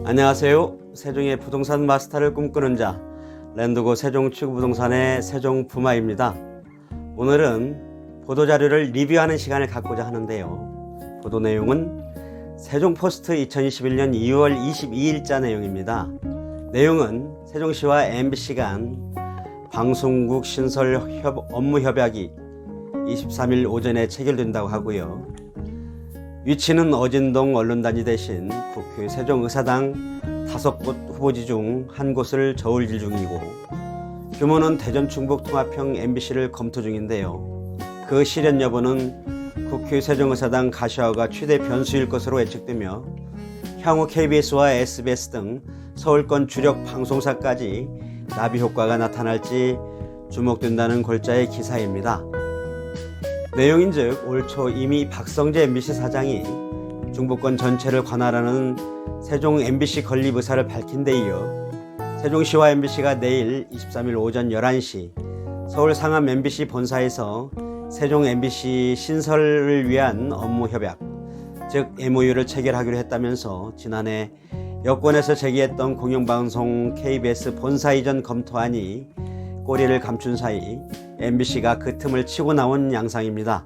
안녕하세요. 세종의 부동산 마스터를 꿈꾸는 자 랜드고 세종치구부동산의 세종부마입니다. 오늘은 보도자료를 리뷰하는 시간을 갖고자 하는데요. 보도 내용은 세종포스트 2021년 2월 22일자 내용입니다. 내용은 세종시와 MBC 간 방송국 신설 업무 협약이 23일 오전에 체결된다고 하고요. 위치는 어진동 언론단지 대신 국회 세종의사당 5곳 후보지 중 한 곳을 저울질 중이고, 규모는 대전 충북 통합형 MBC를 검토 중인데요. 그 실현 여부는 국회 세종의사당 가시화가 최대 변수일 것으로 예측되며, 향후 KBS와 SBS 등 서울권 주력 방송사까지 나비 효과가 나타날지 주목된다는 골자의 기사입니다. 내용인즉 올 초 이미 박성재 MBC 사장이 중부권 전체를 관할하는 세종 MBC 건립 의사를 밝힌 데 이어 세종시와 MBC가 내일 23일 오전 11시 서울 상암 MBC 본사에서 세종 MBC 신설을 위한 업무 협약, 즉 MOU를 체결하기로 했다면서 지난해 여권에서 제기했던 공영방송 KBS 본사 이전 검토안이 꼬리를 감춘 사이 MBC가 그 틈을 치고 나온 양상입니다.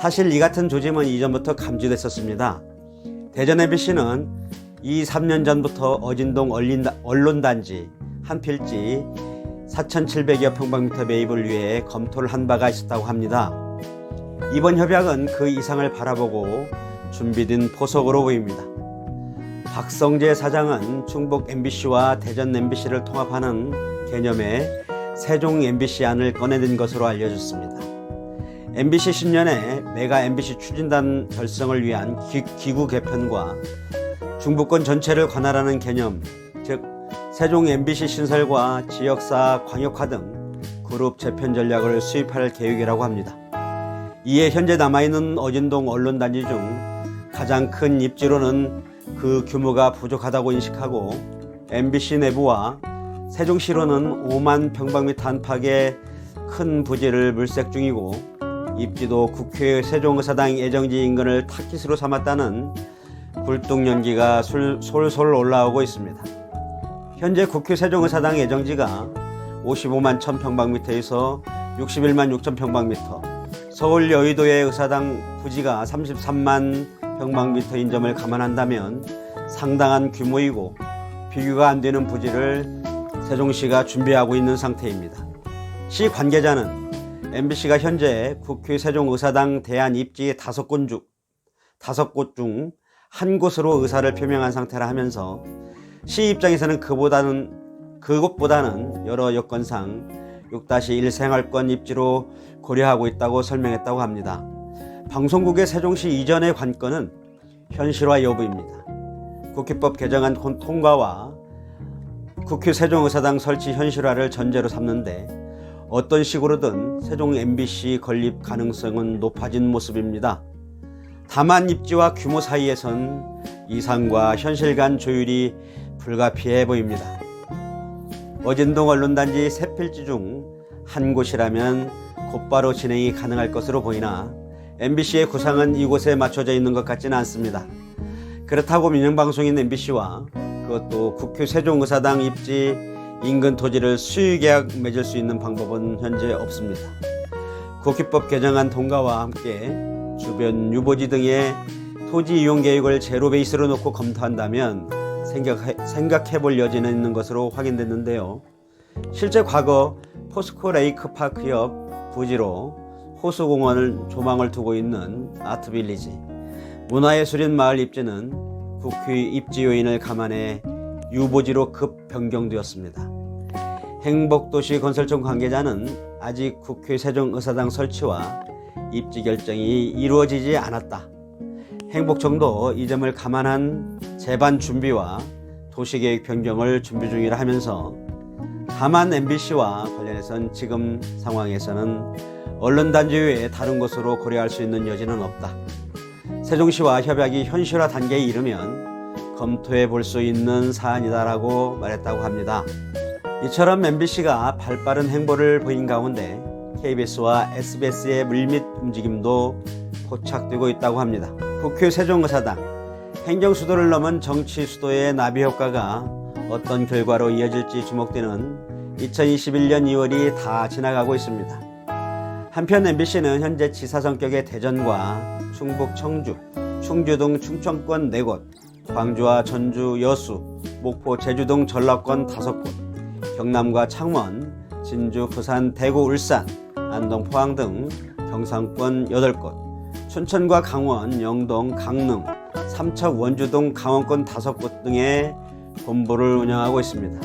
사실 이 같은 조짐은 이전부터 감지됐었습니다. 대전 MBC는 3년 전부터 어진동 언론단지 한 필지 4,700여 평방미터 매입을 위해 검토를 한 바가 있었다고 합니다. 이번 협약은 그 이상을 바라보고 준비된 포석으로 보입니다. 박성재 사장은 충북 MBC와 대전 MBC를 통합하는 개념의 세종 MBC 안을 꺼내든 것으로 알려졌습니다. MBC 10년에 메가 MBC 추진단 결성을 위한 기구 개편과 중부권 전체를 관할하는 개념, 즉 세종 MBC 신설과 지역사 광역화 등 그룹 재편 전략을 수립할 계획이라고 합니다. 이에 현재 남아있는 어진동 언론단지 중 가장 큰 입지로는 그 규모가 부족하다고 인식하고, MBC 내부와 세종시로는 5만 평방미터 안팎의 큰 부지를 물색 중이고, 입지도 국회 세종의사당 예정지 인근을 타깃으로 삼았다는 굴뚝 연기가 솔솔 올라오고 있습니다. 현재 국회 세종의사당 예정지가 55만 1000평방미터에서 61만 6000평방미터, 서울 여의도의 의사당 부지가 33만 평방미터인 점을 감안한다면 상당한 규모이고, 비교가 안 되는 부지를 세종시가 준비하고 있는 상태입니다. 시 관계자는 MBC가 현재 국회 세종의사당 대안 입지 5곳 중 한 곳으로 의사를 표명한 상태라 하면서, 시 입장에서는 그곳보다는 여러 여건상 6-1 생활권 입지로 고려하고 있다고 설명했다고 합니다. 방송국의 세종시 이전의 관건은 현실화 여부입니다. 국회법 개정안 통과와 국회 세종의사당 설치 현실화를 전제로 삼는데 어떤 식으로든 세종 MBC 건립 가능성은 높아진 모습입니다. 다만 입지와 규모 사이에선 이상과 현실 간 조율이 불가피해 보입니다. 어진동 언론단지 세 필지 중 한 곳이라면 곧바로 진행이 가능할 것으로 보이나 MBC의 구상은 이곳에 맞춰져 있는 것 같지는 않습니다. 그렇다고 민영방송인 MBC와 그것도 국회 세종의사당 입지 인근 토지를 수의계약 맺을 수 있는 방법은 현재 없습니다. 국회법 개정안 통과와 함께 주변 유보지 등의 토지 이용 계획을 제로 베이스로 놓고 검토한다면 생각해 볼 여지는 있는 것으로 확인됐는데요. 실제 과거 포스코 레이크파크 옆 부지로 호수공원을 조망을 두고 있는 아트빌리지, 문화예술인 마을 입지는 국회 입지 요인을 감안해 유보지로 급 변경되었습니다. 행복도시 건설청 관계자는 아직 국회 세종의사당 설치와 입지 결정이 이루어지지 않았다. 행복청도 이 점을 감안한 재반 준비와 도시계획 변경을 준비 중이라 하면서, 다만 MBC와 관련해서는 지금 상황에서는 언론단지 외에 다른 곳으로 고려할 수 있는 여지는 없다. 세종시와 협약이 현실화 단계에 이르면 검토해 볼 수 있는 사안이다라고 말했다고 합니다. 이처럼 MBC가 발빠른 행보를 보인 가운데 KBS와 SBS의 물밑 움직임도 포착되고 있다고 합니다. 국회 세종의사당, 행정 수도를 넘은 정치 수도의 나비 효과가 어떤 결과로 이어질지 주목되는 2021년 2월이 다 지나가고 있습니다. 한편 MBC는 현재 지사 성격의 대전과 충북 청주, 충주 등 충청권 4곳, 광주와 전주 여수, 목포 제주 등 전라권 5곳, 경남과 창원, 진주, 부산, 대구, 울산, 안동, 포항 등 경상권 8곳, 춘천과 강원, 영동, 강릉, 삼척, 원주 등 강원권 5곳 등의 본부를 운영하고 있습니다.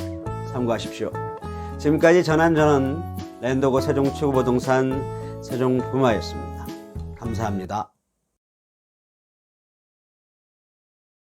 참고하십시오. 지금까지 전한 랜더고 세종치구부동산 세종부마였습니다. 감사합니다.